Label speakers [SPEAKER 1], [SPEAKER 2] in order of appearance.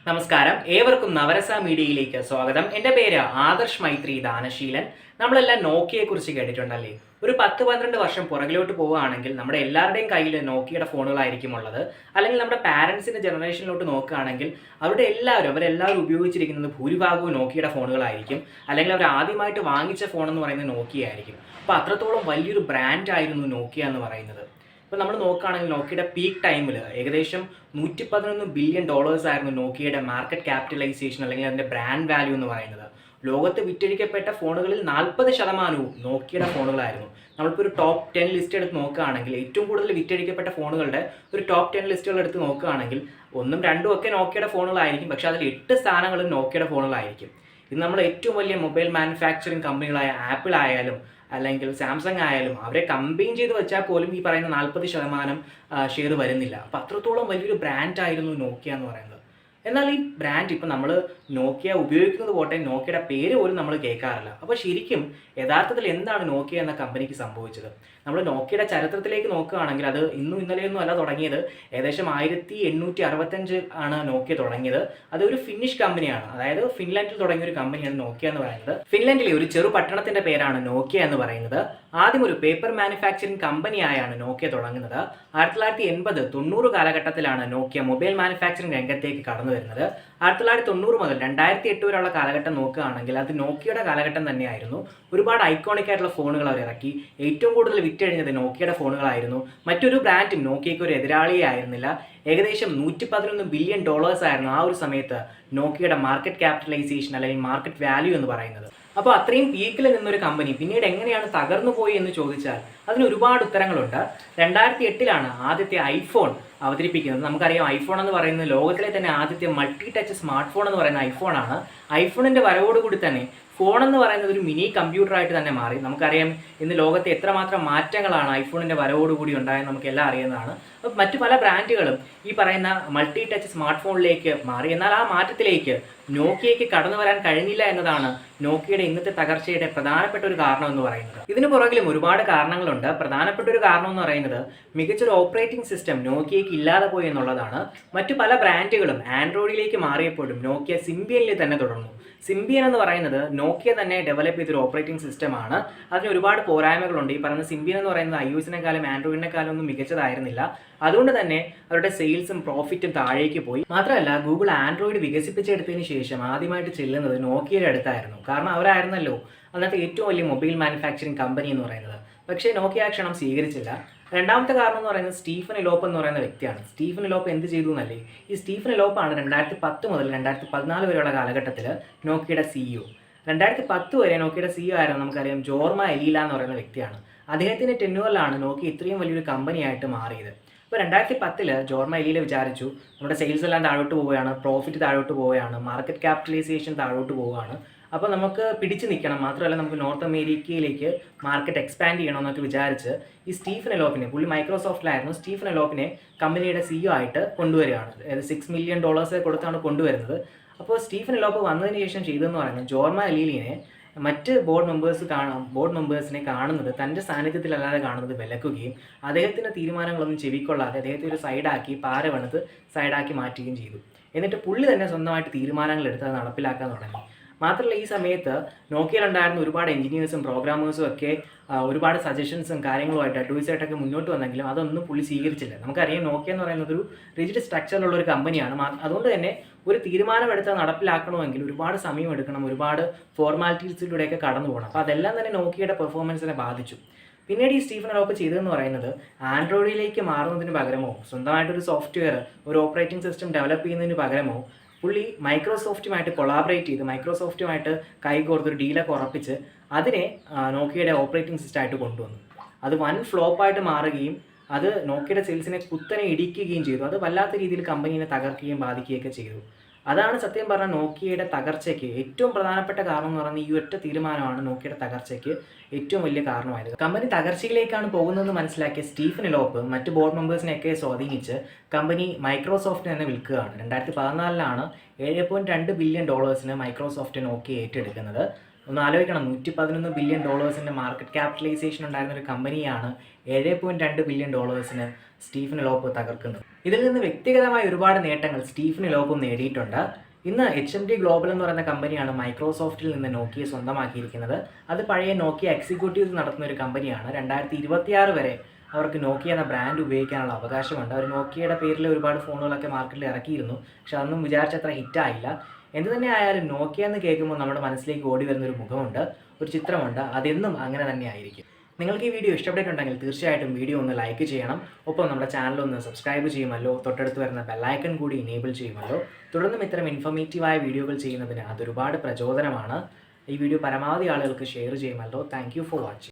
[SPEAKER 1] നമസ്കാരം, ഏവർക്കും നവരസ മീഡിയയിലേക്ക് സ്വാഗതം. എൻ്റെ പേര് ആദർശ് മൈത്രി ദാനശീലൻ. നമ്മളെല്ലാം നോക്കിയെക്കുറിച്ച് കേട്ടിട്ടുണ്ടല്ലേ? ഒരു 10-12 വർഷം പുറകിലോട്ട് പോവുകയാണെങ്കിൽ നമ്മുടെ എല്ലാവരുടെയും കയ്യിൽ നോക്കിയുടെ ഫോണുകളായിരിക്കും ഉള്ളത്. അല്ലെങ്കിൽ നമ്മുടെ പാരൻസിൻ്റെ ജനറേഷനിലോട്ട് നോക്കുകയാണെങ്കിൽ അവരെല്ലാവരും ഉപയോഗിച്ചിരിക്കുന്നത് ഭൂരിഭാഗവും നോക്കിയുടെ ഫോണുകളായിരിക്കും. അല്ലെങ്കിൽ അവർ ആദ്യമായിട്ട് വാങ്ങിച്ച ഫോണെന്ന് പറയുന്നത് നോക്കിയ ആയിരിക്കും. അപ്പോൾ അത്രത്തോളം വലിയൊരു ബ്രാൻഡായിരുന്നു നോക്കിയ എന്ന് പറയുന്നത്. ഇപ്പോൾ നമ്മൾ നോക്കുകയാണെങ്കിൽ നോക്കിയുടെ പീക്ക് ടൈമിൽ ഏകദേശം $111 ബില്യൺ ആയിരുന്നു നോക്കിയുടെ മാർക്കറ്റ് ക്യാപിറ്റലൈസേഷൻ അല്ലെങ്കിൽ അതിൻ്റെ ബ്രാൻഡ് വാല്യൂ എന്ന് പറയുന്നത്. ലോകത്ത് വിറ്റഴിക്കപ്പെട്ട ഫോണുകളിൽ 40% നോക്കിയുടെ ഫോണുകളായിരുന്നു. നമ്മളിപ്പോൾ ഒരു ടോപ്പ് 10 ലിസ്റ്റ് എടുത്ത് നോക്കുകയാണെങ്കിൽ ഏറ്റവും കൂടുതൽ വിറ്റഴിക്കപ്പെട്ട ഫോണുകളുടെ ഒരു ടോപ്പ് 10 ലിസ്റ്റുകൾ എടുത്ത് നോക്കുകയാണെങ്കിൽ 1ഉം 2ഉം ഒക്കെ നോക്കിയുടെ ഫോണുകളായിരിക്കും. പക്ഷേ അതിൽ 8 സ്ഥാനങ്ങളും നോക്കിയുടെ ഫോണുകളായിരിക്കും. ഇത് നമ്മൾ ഏറ്റവും വലിയ മൊബൈൽ മാനുഫാക്ചറിങ് കമ്പനികളായ ആപ്പിൾ ആയാലും അല്ലെങ്കിൽ സാംസങ് ആയാലും അവരെ കമ്പൈൻ ചെയ്ത് വെച്ചാൽ പോലും ഈ പറയുന്ന 40% ഷെയർ വരുന്നില്ല. അപ്പോൾ അത്രത്തോളം വലിയൊരു ബ്രാൻഡായിരുന്നു നോക്കിയ എന്ന് പറയുന്നത്. എന്നാൽ ഈ ബ്രാൻഡ് ഇപ്പോൾ നമ്മൾ നോക്കിയ ഉപയോഗിക്കുന്നത് പോട്ടെ, നോക്കിയുടെ പേര് പോലും നമ്മൾ കേൾക്കാറില്ല. അപ്പോൾ ശരിക്കും യഥാർത്ഥത്തിൽ എന്താണ് നോക്കിയ എന്ന കമ്പനിക്ക് സംഭവിച്ചത്? നമ്മൾ നോക്കിയുടെ ചരിത്രത്തിലേക്ക് നോക്കുകയാണെങ്കിൽ അത് ഇന്നും ഇന്നലെയൊന്നും അല്ല തുടങ്ങിയത്. ഏകദേശം 1865 ആണ് നോക്കിയ തുടങ്ങിയത്. അതൊരു ഫിന്നിഷ് കമ്പനിയാണ്, അതായത് ഫിൻലാൻഡിൽ തുടങ്ങിയ ഒരു കമ്പനിയാണ് നോക്കിയ എന്ന് പറയുന്നത്. ഫിൻലാൻഡിലെ ഒരു ചെറു പട്ടണത്തിന്റെ പേരാണ് നോക്കിയ എന്ന് പറയുന്നത്. ആദ്യം ഒരു പേപ്പർ മാനുഫാക്ചറിംഗ് കമ്പനിയായാണ് നോക്കിയ തുടങ്ങുന്നത്. 1980-90 കാലഘട്ടത്തിലാണ് നോക്കിയ മൊബൈൽ മാനുഫാക്ചറിംഗ് രംഗത്തേക്ക് കടന്നു വരുന്നത്. 1990 മുതൽ 2008 വരെയുള്ള കാലഘട്ടം നോക്കുകയാണെങ്കിൽ അത് നോക്കിയുടെ കാലഘട്ടം തന്നെയായിരുന്നു. ഒരുപാട് ഐക്കോണിക് ആയിട്ടുള്ള ഫോണുകൾ അവർ ഇറക്കി. ഏറ്റവും കൂടുതൽ വിറ്റഴിഞ്ഞത് നോക്കിയുടെ ഫോണുകളായിരുന്നു. മറ്റൊരു ബ്രാൻഡും നോക്കിയയ്ക്ക് ഒരു എതിരാളിയെ ആയിരുന്നില്ല. ഏകദേശം $111 ബില്യൺ ആയിരുന്നു ആ ഒരു സമയത്ത് നോക്കിയുടെ മാർക്കറ്റ് ക്യാപിറ്റലൈസേഷൻ അല്ലെങ്കിൽ മാർക്കറ്റ് വാല്യൂ എന്ന് പറയുന്നത്. അപ്പോൾ അത്രയും പീക്കിൽ നിന്നൊരു കമ്പനി പിന്നീട് എങ്ങനെയാണ് തകർന്നു പോയി എന്ന് ചോദിച്ചാൽ അതിന് ഒരുപാട് ഉത്തരങ്ങളുണ്ട്. 2008 ആദ്യത്തെ ഐഫോൺ അവതരിപ്പിക്കുന്നത്. നമുക്കറിയാം, ഐഫോൺ എന്ന് പറയുന്നത് ലോകത്തിലെ തന്നെ ആദ്യത്തെ മൾട്ടി ടച്ച് സ്മാർട്ട് ഫോൺ എന്ന് പറയുന്ന ഐഫോണാണ്. ഐഫോണിൻ്റെ വരവോടുകൂടി തന്നെ ഫോൺ എന്ന് പറയുന്നത് ഒരു മിനി കമ്പ്യൂട്ടറായിട്ട് തന്നെ മാറി. നമുക്കറിയാം ഇന്ന് ലോകത്തെ എത്രമാത്രം മാറ്റങ്ങളാണ് ഐഫോണിൻ്റെ വരവോടുകൂടി ഉണ്ടായെന്ന് നമുക്കെല്ലാം അറിയുന്നതാണ്. അപ്പോൾ മറ്റു പല ബ്രാൻഡുകളും ഈ പറയുന്ന മൾട്ടി ടച്ച് സ്മാർട്ട് ഫോണിലേക്ക് മാറി. എന്നാൽ ആ മാറ്റത്തിലേക്ക് നോക്കിയയ്ക്ക് കടന്നു വരാൻ കഴിഞ്ഞില്ല എന്നതാണ് നോക്കിയയുടെ ഇന്നത്തെ തകർച്ചയുടെ പ്രധാനപ്പെട്ട ഒരു കാരണം എന്ന് പറയുന്നത്. ഇതിന് പുറകിലും ഒരുപാട് കാരണങ്ങളുണ്ട്. പ്രധാനപ്പെട്ട ഒരു കാരണം എന്ന് പറയുന്നത് മികച്ചൊരു ഓപ്പറേറ്റിംഗ് സിസ്റ്റം നോക്കിയയ്ക്ക് ഇല്ലാതെ പോയി എന്നുള്ളതാണ്. മറ്റു പല ബ്രാൻഡുകളും ആൻഡ്രോയിഡിലേക്ക് മാറിയപ്പോഴും നോക്കിയ സിംബിയനിൽ തന്നെ തുടർന്നു. സിംബിയൻ എന്ന് പറയുന്നത് നോക്കിയ തന്നെ ഡെവലപ്പ് ചെയ്തൊരു ഓപ്പറേറ്റിംഗ് സിസ്റ്റമാണ്. അതിന് ഒരുപാട് പോരായ്മകളുണ്ട്. ഈ പറയുന്ന സിംബിയൻ എന്ന് പറയുന്നത് iOS-നെക്കാളും ആൻഡ്രോയിഡിനെക്കാളും ഒന്നും മികച്ചതായിരുന്നില്ല. അതുകൊണ്ട് തന്നെ അവരുടെ സെയിൽസും പ്രോഫിറ്റും താഴേക്ക് പോയി. മാത്രമല്ല, ഗൂഗിൾ ആൻഡ്രോയിഡ് വികസിപ്പിച്ചെടുത്തതിന് ശേഷം ആദ്യമായിട്ട് ചെല്ലുന്നത് നോക്കിയയുടെ അടുത്തായിരുന്നു. കാരണം അവരായിരുന്നല്ലോ അന്നത്തെ ഏറ്റവും വലിയ മൊബൈൽ മാനുഫാക്ചറിംഗ് കമ്പനി എന്ന് പറയുന്നത്. പക്ഷേ നോക്കിയ ആ ക്ഷണം സ്വീകരിച്ചില്ല. രണ്ടാമത്തെ കാരണം എന്ന് പറയുന്നത് സ്റ്റീഫൻ ഇലോപ്പ് എന്ന് പറയുന്ന വ്യക്തിയാണ്. സ്റ്റീഫൻ ഇലോപ്പ് എന്ത് ചെയ്തു എന്നല്ലേ? ഈ സ്റ്റീഫൻ ഇലോപ്പാണ് 2010 മുതൽ 2014 വരെയുള്ള കാലഘട്ടത്തിൽ നോക്കിയുടെ CEO. 2010 വരെ നോക്കിയുടെ CEO ആയിരുന്നു നമുക്കറിയാം ജോർമ എലീല എന്ന് പറയുന്ന വ്യക്തിയാണ്. അദ്ദേഹത്തിൻ്റെ ടെന്യൂറിലാണ് നോക്കിയ ഇത്രയും വലിയൊരു കമ്പനിയായിട്ട് മാറിയത്. ഇപ്പോൾ 2010 ജോർമ എലീല വിചാരിച്ചു നമ്മുടെ സെയിൽസ് എല്ലാം താഴോട്ട് പോവുകയാണ്, പ്രോഫിറ്റ് താഴോട്ട് പോവുകയാണ്, മാർക്കറ്റ് ക്യാപിറ്റലൈസേഷൻ താഴോട്ട് പോവുകയാണ്. അപ്പോൾ നമുക്ക് പിടിച്ചു നിൽക്കണം, മാത്രമല്ല നമുക്ക് നോർത്ത് അമേരിക്കയിലേക്ക് മാർക്കറ്റ് എക്സ്പാൻഡ് ചെയ്യണമെന്നൊക്കെ വിചാരിച്ച് ഈ സ്റ്റീഫൻ ഇലോപ്പിനെ, പുള്ളി മൈക്രോസോഫ്റ്റിലായിരുന്നു, സ്റ്റീഫൻ ഇലോപ്പിനെ കമ്പനിയുടെ CEO ആയിട്ട് കൊണ്ടുവരികയാണ്. അതായത് $6 മില്യൺ കൊടുത്താണ് കൊണ്ടുവരുന്നത്. അപ്പോൾ സ്റ്റീഫൻ ഇലോപ്പ് വന്നതിന് ശേഷം ചെയ്തതെന്ന് പറയുന്നത് ജോർമ എലീലിനെ മറ്റ് ബോർഡ് മെമ്പേഴ്സിനെ കാണുന്നത് തൻ്റെ സാന്നിധ്യത്തിലല്ലാതെ കാണുന്നത് വിലക്കുകയും അദ്ദേഹത്തിൻ്റെ തീരുമാനങ്ങളൊന്നും ചെവിക്കൊള്ളാതെ അദ്ദേഹത്തെ ഒരു സൈഡാക്കി പാരവണത് സൈഡാക്കി മാറ്റുകയും ചെയ്തു. എന്നിട്ട് പുള്ളി തന്നെ സ്വന്തമായിട്ട് തീരുമാനങ്ങൾ എടുത്ത് അത് നടപ്പിലാക്കാൻ തുടങ്ങി. മാത്രമല്ല, ഈ സമയത്ത് നോക്കിയയിലുണ്ടായിരുന്ന ഒരുപാട് എഞ്ചിനീയേഴ്സും പ്രോഗ്രാമേഴ്സും ഒക്കെ ഒരുപാട് സജഷൻസും കാര്യങ്ങളുമായിട്ട് അഡ്വൈസായിട്ടൊക്കെ മുന്നോട്ട് വന്നെങ്കിലും അതൊന്നും പുള്ളി സ്വീകരിച്ചില്ല. നമുക്കറിയാം നോക്കിയ എന്ന് പറയുന്നത് ഒരു റിജിഡ് സ്ട്രക്ചറിലുള്ള ഒരു കമ്പനിയാണ്. അതുകൊണ്ട് തന്നെ ഒരു തീരുമാനമെടുത്ത് നടപ്പിലാക്കണമെങ്കിൽ ഒരുപാട് സമയം എടുക്കണം, ഒരുപാട് ഫോർമാലിറ്റീസിലൂടെയൊക്കെ കടന്നു പോകണം. അപ്പോൾ അതെല്ലാം തന്നെ നോക്കിയുടെ പെർഫോമൻസിനെ ബാധിച്ചു. പിന്നീട് ഈ സ്റ്റീഫൻ ഇലോപ്പ് ചെയ്തതെന്ന് പറയുന്നത് ആൻഡ്രോയിഡിലേക്ക് മാറുന്നതിന് പകരമോ സ്വന്തമായിട്ടൊരു സോഫ്റ്റ്വെയർ, ഒരു ഓപ്പറേറ്റിംഗ് സിസ്റ്റം ഡെവലപ്പ് ചെയ്യുന്നതിന് പകരമോ പുള്ളി മൈക്രോസോഫ്റ്റുമായിട്ട് കൊളാബറേറ്റ് ചെയ്ത് മൈക്രോസോഫ്റ്റുമായിട്ട് കൈകോർത്തൊരു ഡീലൊക്കെ ഉറപ്പിച്ച് അതിനെ നോക്കിയയുടെ ഓപ്പറേറ്റിംഗ് സിസ്റ്റമായിട്ട് കൊണ്ടുവന്നു. അത് വൻ ഫ്ലോപ്പായിട്ട് മാറുകയും അത് നോക്കിയയുടെ സെയിൽസിനെ കുത്തനെ ഇടിക്കുകയും ചെയ്തു. അത് വല്ലാത്ത രീതിയിൽ കമ്പനീനെ തകർക്കുകയും ബാധിക്കുകയൊക്കെ ചെയ്തു. അതാണ് സത്യം പറഞ്ഞാൽ നോക്കിയയുടെ തകർച്ചയ്ക്ക് ഏറ്റവും പ്രധാനപ്പെട്ട കാരണം എന്ന് പറയുന്നത് ഈ ഒറ്റ തീരുമാനമാണ് നോക്കിയയുടെ തകർച്ചയ്ക്ക് ഏറ്റവും വലിയ കാരണമായത്. കമ്പനി തകർച്ചയിലേക്കാണ് പോകുന്നതെന്ന് മനസ്സിലാക്കിയ സ്റ്റീഫൻ ഇലോപ്പ് മറ്റ് ബോർഡ് മെമ്പേഴ്സിനെയൊക്കെ സ്വാധീനിച്ച് കമ്പനി മൈക്രോസോഫ്റ്റിന് തന്നെ വിൽക്കുകയാണ്. 2014 $7.2 ബില്യൺ മൈക്രോസോഫ്റ്റ് നോക്കിയ ഏറ്റെടുക്കുന്നത്. ഒന്ന് ആലോചിക്കണം, $111 ബില്യൺ മാർക്കറ്റ് ക്യാപിറ്റലൈസേഷൻ ഉണ്ടായിരുന്ന ഒരു കമ്പനിയാണ് $7.2 ബില്യൺ സ്റ്റീഫൻ ലോപ്പ് തകർക്കുന്നത്. ഇതിൽ നിന്ന് വ്യക്തിഗതമായ ഒരുപാട് നേട്ടങ്ങൾ സ്റ്റീഫൻ ലോപ്പും നേടിയിട്ടുണ്ട്. ഇന്ന് HMD ഗ്ലോബൽ എന്ന് പറയുന്ന കമ്പനിയാണ് മൈക്രോസോഫ്റ്റിൽ നിന്ന് നോക്കിയ സ്വന്തമാക്കിയിരിക്കുന്നത്. അത് പഴയ നോക്കിയ എക്സിക്യൂട്ടീവ്സ് നടത്തുന്ന ഒരു കമ്പനിയാണ്. 2026 വരെ അവർക്ക് നോക്കിയ എന്ന ബ്രാൻഡ് ഉപയോഗിക്കാനുള്ള അവകാശമുണ്ട്. അവർ നോക്കിയയുടെ പേരിൽ ഒരുപാട് ഫോണുകളൊക്കെ മാർക്കറ്റിൽ ഇറക്കിയിരുന്നു, പക്ഷെ അതൊന്നും വിചാരിച്ചത്ര ഹിറ്റായില്ല. എന്ത് തന്നെ ആയാലും നോക്കിയ എന്ന് കേൾക്കുമ്പോൾ നമ്മുടെ മനസ്സിലേക്ക് ഓടി വരുന്നൊരു മുഖമുണ്ട്, ഒരു ചിത്രമുണ്ട്. അതെന്നും അങ്ങനെ തന്നെ ആയിരിക്കും. നിങ്ങൾക്ക് ഈ വീഡിയോ ഇഷ്ടപ്പെട്ടിട്ടുണ്ടെങ്കിൽ തീർച്ചയായിട്ടും വീഡിയോ ഒന്ന് ലൈക്ക് ചെയ്യണം. ഒപ്പം നമ്മുടെ ചാനൽ ഒന്ന് സബ്സ്ക്രൈബ് ചെയ്യുമല്ലോ. തൊട്ടടുത്ത് വരുന്ന ബെല്ലൈക്കൺ കൂടി ഇനേബിൾ ചെയ്യുമല്ലോ. തുടർന്നും ഇത്തരം ഇൻഫോർമേറ്റീവായ വീഡിയോകൾ ചെയ്യുന്നതിന് അതൊരുപാട് പ്രചോദനമാണ്. ഈ വീഡിയോ പരമാവധി ആളുകൾക്ക് ഷെയർ ചെയ്യുമല്ലോ. Thank you for watching.